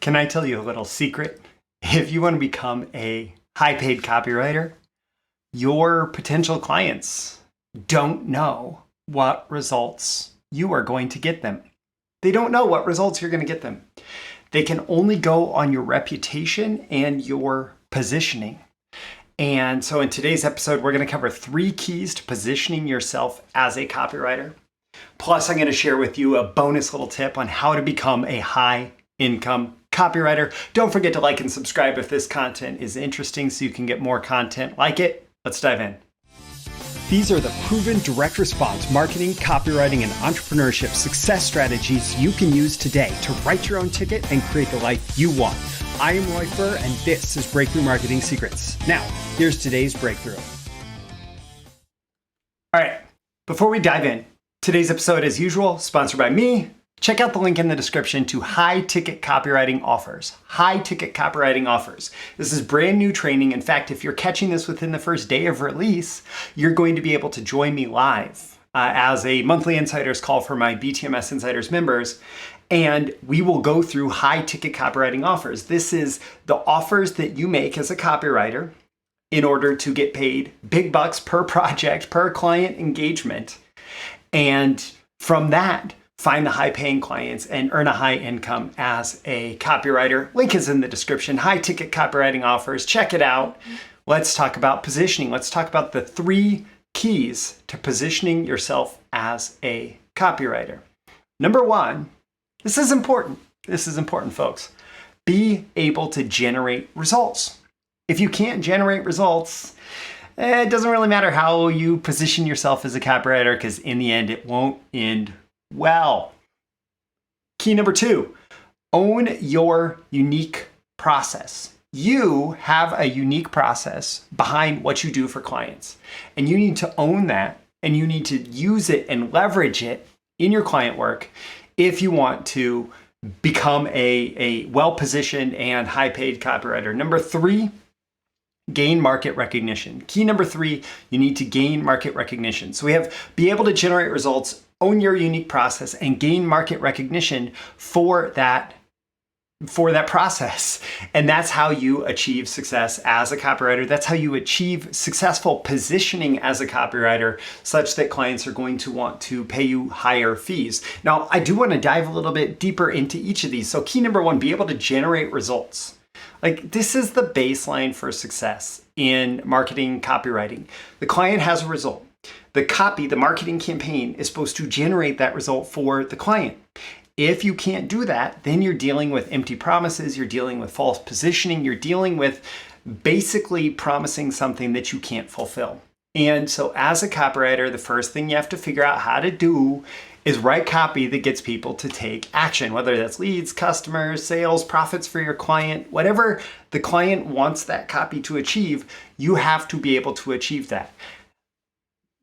Can I tell you a little secret? If you want to become a high-paid copywriter, your potential clients don't know what results you are going to get them. They don't know what results you're going to get them. They can only go on your reputation and your positioning. And so in today's episode, we're going to cover 3 keys to positioning yourself as a copywriter. Plus, I'm going to share with you a bonus little tip on how to become a high-income copywriter. Don't forget to like and subscribe if this content is interesting so you can get more content like it. Let's dive in. These are the proven direct response marketing, copywriting, and entrepreneurship success strategies you can use today to write your own ticket and create the life you want. I am Roy Furr, and this is Breakthrough Marketing Secrets. Now, here's today's breakthrough. All right, before we dive in, today's episode, as usual, sponsored by me. Check out the link in the description to High-Ticket Copywriting Offers. High-Ticket Copywriting Offers. This is brand new training. In fact, if you're catching this within the first day of release, you're going to be able to join me live as a monthly insiders call for my BTMSinsiders members. And we will go through high-ticket copywriting offers. This is the offers that you make as a copywriter in order to get paid big bucks per project, per client engagement. And from that, find the high-paying clients and earn a high income as a copywriter. Link is in the description. High-ticket copywriting offers. Check it out. Let's talk about positioning. Let's talk about the 3 keys to positioning yourself as a copywriter. Number 1, this is important. This is important, folks. Be able to generate results. If you can't generate results, it doesn't really matter how you position yourself as a copywriter, because in the end, it won't end well. Key number 2, own your unique process. You have a unique process behind what you do for clients, and you need to own that, and you need to use it and leverage it in your client work if you want to become a well-positioned and high-paid copywriter. Number 3, gain market recognition. Key number 3, you need to gain market recognition. So we have be able to generate results, own your unique process, and gain market recognition for that process. And that's how you achieve success as a copywriter. That's how you achieve successful positioning as a copywriter, such that clients are going to want to pay you higher fees. Now, I do want to dive a little bit deeper into each of these. So key number 1, be able to generate results. Like, this is the baseline for success in marketing copywriting. The client has a result. The copy, the marketing campaign is supposed to generate that result for the client. If you can't do that, then you're dealing with empty promises, you're dealing with false positioning, you're dealing with basically promising something that you can't fulfill. And so as a copywriter, the first thing you have to figure out how to do is write copy that gets people to take action, whether that's leads, customers, sales, profits for your client, whatever the client wants that copy to achieve, you have to be able to achieve that.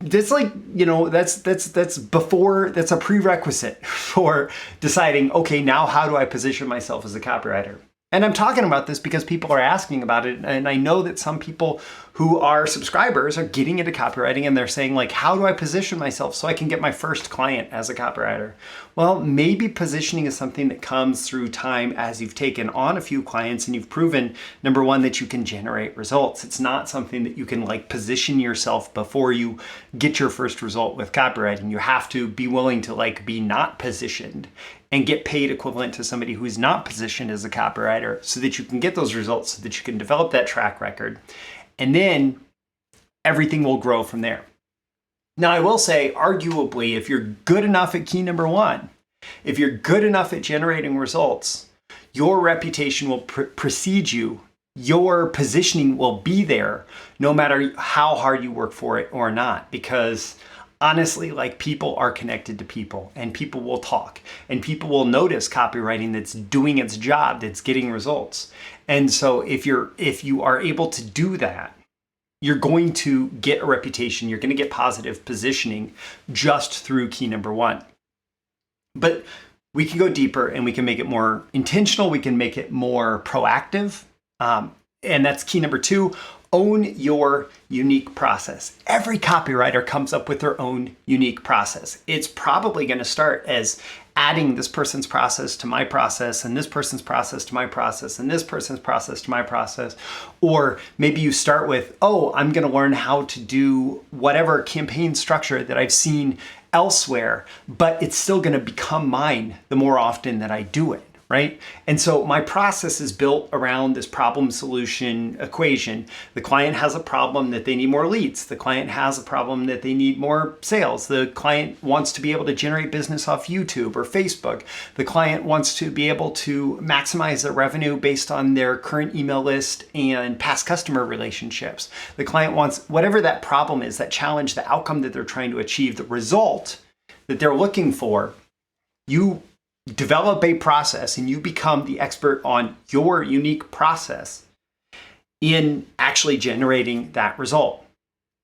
That's like, that's a prerequisite for deciding, okay, now how do I position myself as a copywriter? And I'm talking about this because people are asking about it. And I know that some people who are subscribers are getting into copywriting and they're saying, like, how do I position myself so I can get my first client as a copywriter? Well, maybe positioning is something that comes through time as you've taken on a few clients and you've proven, number 1, that you can generate results. It's not something that you can position yourself before you get your first result with copywriting. You have to be willing to be not positioned and get paid equivalent to somebody who's not positioned as a copywriter so that you can get those results, so that you can develop that track record. And then everything will grow from there. Now, I will say, arguably, if you're good enough at key number 1, if you're good enough at generating results, your reputation will precede you. Your positioning will be there no matter how hard you work for it or not, because honestly, people are connected to people, and people will talk, and people will notice copywriting that's doing its job, that's getting results. And so if you are able to do that, you're going to get a reputation, you're going to get positive positioning just through key number 1. But we can go deeper and we can make it more intentional, we can make it more proactive. And that's key number 2. Own your unique process. Every copywriter comes up with their own unique process. It's probably going to start as adding this person's process to my process and this person's process to my process and this person's process to my process. Or maybe you start with, oh, I'm going to learn how to do whatever campaign structure that I've seen elsewhere, but it's still going to become mine the more often that I do it. Right? And so my process is built around this problem solution equation. The client has a problem that they need more leads. The client has a problem that they need more sales. The client wants to be able to generate business off YouTube or Facebook. The client wants to be able to maximize their revenue based on their current email list and past customer relationships. The client wants whatever that problem is, that challenge, the outcome that they're trying to achieve, the result that they're looking for. You develop a process and you become the expert on your unique process in actually generating that result.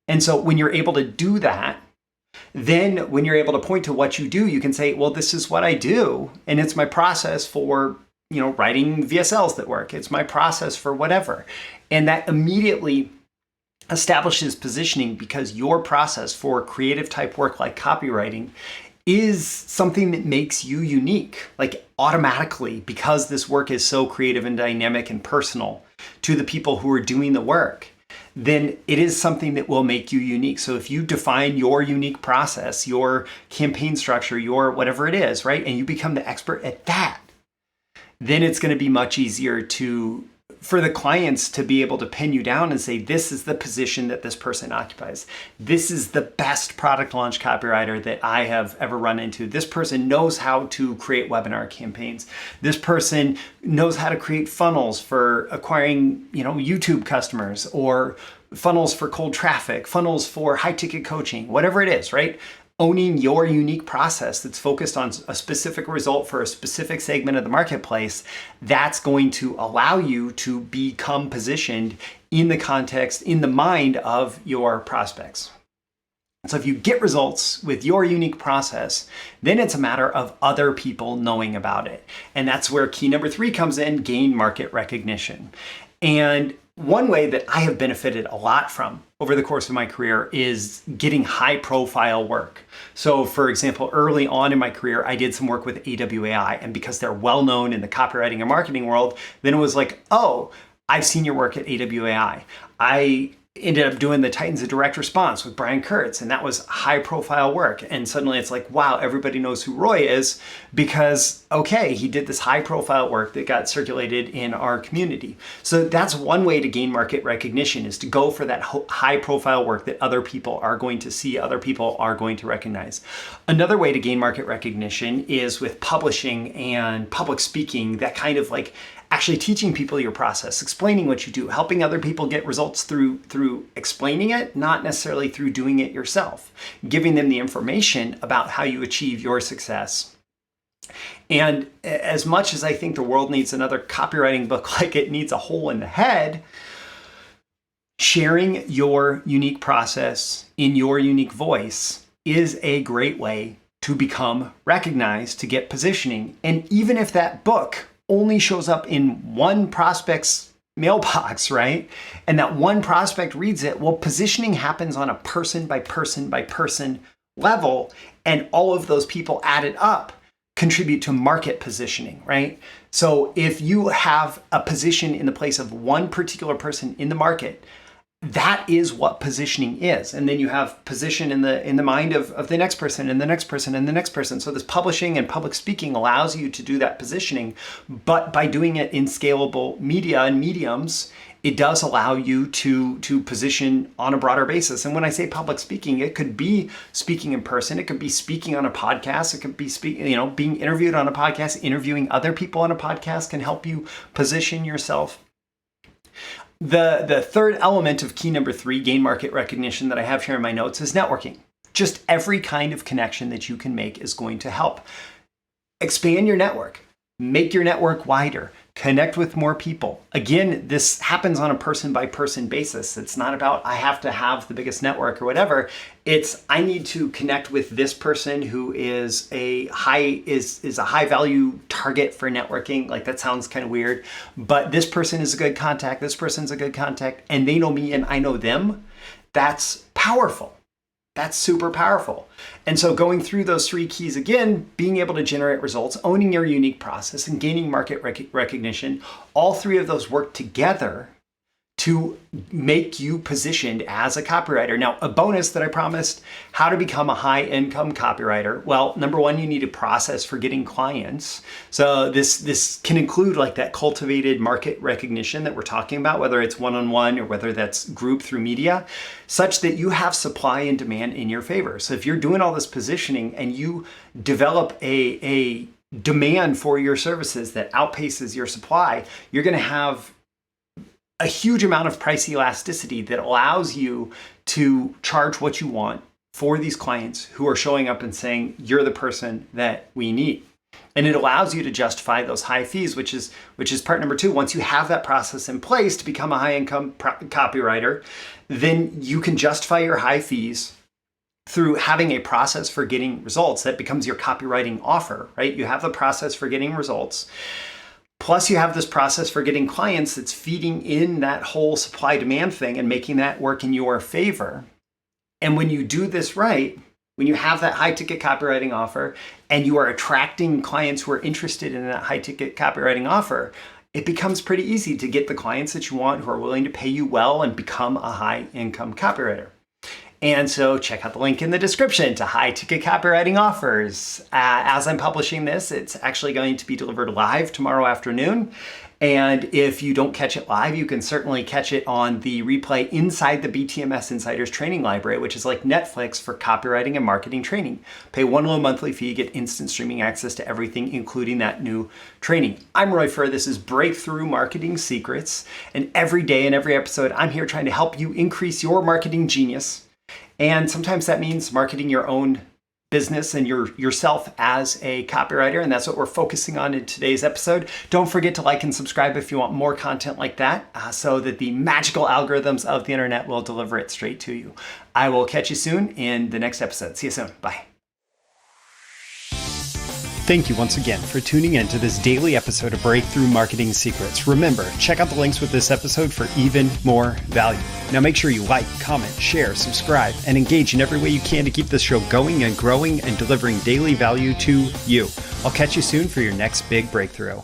And so when you're able to do that, then when you're able to point to what you do, you can say, well, this is what I do. And it's my process for, writing VSLs that work. It's my process for whatever. And that immediately establishes positioning, because your process for creative type work like copywriting is something that makes you unique, like automatically, because this work is so creative and dynamic and personal to the people who are doing the work, then it is something that will make you unique. So if you define your unique process, your campaign structure, your whatever it is, right, and you become the expert at that, then it's going to be much easier for the clients to be able to pin you down and say, this is the position that this person occupies. This is the best product launch copywriter that I have ever run into. This person knows how to create webinar campaigns. This person knows how to create funnels for acquiring, YouTube customers, or funnels for cold traffic, funnels for high-ticket coaching, whatever it is, right? Owning your unique process that's focused on a specific result for a specific segment of the marketplace, that's going to allow you to become positioned in the context, in the mind of your prospects. So if you get results with your unique process, then it's a matter of other people knowing about it. And that's where key number 3 comes in: gain market recognition. And one way that I have benefited a lot from over the course of my career is getting high profile work. So for example, early on in my career, I did some work with AWAI, and because they're well known in the copywriting and marketing world, then it was like, oh, I've seen your work at AWAI. I ended up doing the Titans of Direct Response with Brian Kurtz, and that was high profile work. And suddenly it's like, wow, everybody knows who Roy is because, okay, he did this high profile work that got circulated in our community. So that's one way to gain market recognition, is to go for that high profile work that other people are going to see, other people are going to recognize. Another way to gain market recognition is with publishing and public speaking, that kind of like actually teaching people your process, explaining what you do, helping other people get results through explaining it, not necessarily through doing it yourself, giving them the information about how you achieve your success. And as much as I think the world needs another copywriting book like it needs a hole in the head, sharing your unique process in your unique voice is a great way to become recognized, to get positioning. And even if that book only shows up in one prospect's mailbox, right? And that one prospect reads it, well, positioning happens on a person by person by person level, and all of those people added up contribute to market positioning, right? So if you have a position in the place of one particular person in the market, that is what positioning is. And then you have position in the mind of the next person and the next person and the next person. So this publishing and public speaking allows you to do that positioning, but by doing it in scalable media and mediums, it does allow you to position on a broader basis. And when I say public speaking, it could be speaking in person, it could be speaking on a podcast, it could be being interviewed on a podcast, interviewing other people on a podcast can help you position yourself. The third element of key number 3, gain market recognition, that I have here in my notes is networking. Just every kind of connection that you can make is going to help. Expand your network, make your network wider, connect with more people. Again, this happens on a person by person basis. It's not about I have to have the biggest network or whatever. It's I need to connect with this person who is a high value target for networking. Like that sounds kind of weird, but this person is a good contact. This person's a good contact, and they know me and I know them. That's powerful. That's super powerful. And so going through those 3 keys again, being able to generate results, owning your unique process, and gaining market recognition, all 3 of those work together to make you positioned as a copywriter. Now, a bonus that I promised, how to become a high-income copywriter. Well, number 1, you need a process for getting clients. So this can include like that cultivated market recognition that we're talking about, whether it's one-on-one or whether that's group through media, such that you have supply and demand in your favor. So if you're doing all this positioning and you develop a demand for your services that outpaces your supply, you're going to have a huge amount of price elasticity that allows you to charge what you want for these clients who are showing up and saying, you're the person that we need. And it allows you to justify those high fees, which is part number 2. Once you have that process in place to become a high income copywriter, then you can justify your high fees through having a process for getting results. That becomes your copywriting offer, right? You have the process for getting results. Plus you have this process for getting clients that's feeding in that whole supply demand thing and making that work in your favor. And when you do this right, when you have that high ticket copywriting offer and you are attracting clients who are interested in that high ticket copywriting offer, it becomes pretty easy to get the clients that you want who are willing to pay you well and become a high income copywriter. And so check out the link in the description to High-Ticket Copywriting Offers. As I'm publishing this, it's actually going to be delivered live tomorrow afternoon. And if you don't catch it live, you can certainly catch it on the replay inside the BTMS Insiders Training Library, which is like Netflix for copywriting and marketing training. Pay 1 low monthly fee, get instant streaming access to everything, including that new training. I'm Roy Furr. This is Breakthrough Marketing Secrets. And every day in every episode, I'm here trying to help you increase your marketing genius. And sometimes that means marketing your own business and yourself as a copywriter. And that's what we're focusing on in today's episode. Don't forget to like and subscribe if you want more content like that, so that the magical algorithms of the internet will deliver it straight to you. I will catch you soon in the next episode. See you soon. Bye. Thank you once again for tuning in to this daily episode of Breakthrough Marketing Secrets. Remember, check out the links with this episode for even more value. Now make sure you like, comment, share, subscribe, and engage in every way you can to keep this show going and growing and delivering daily value to you. I'll catch you soon for your next big breakthrough.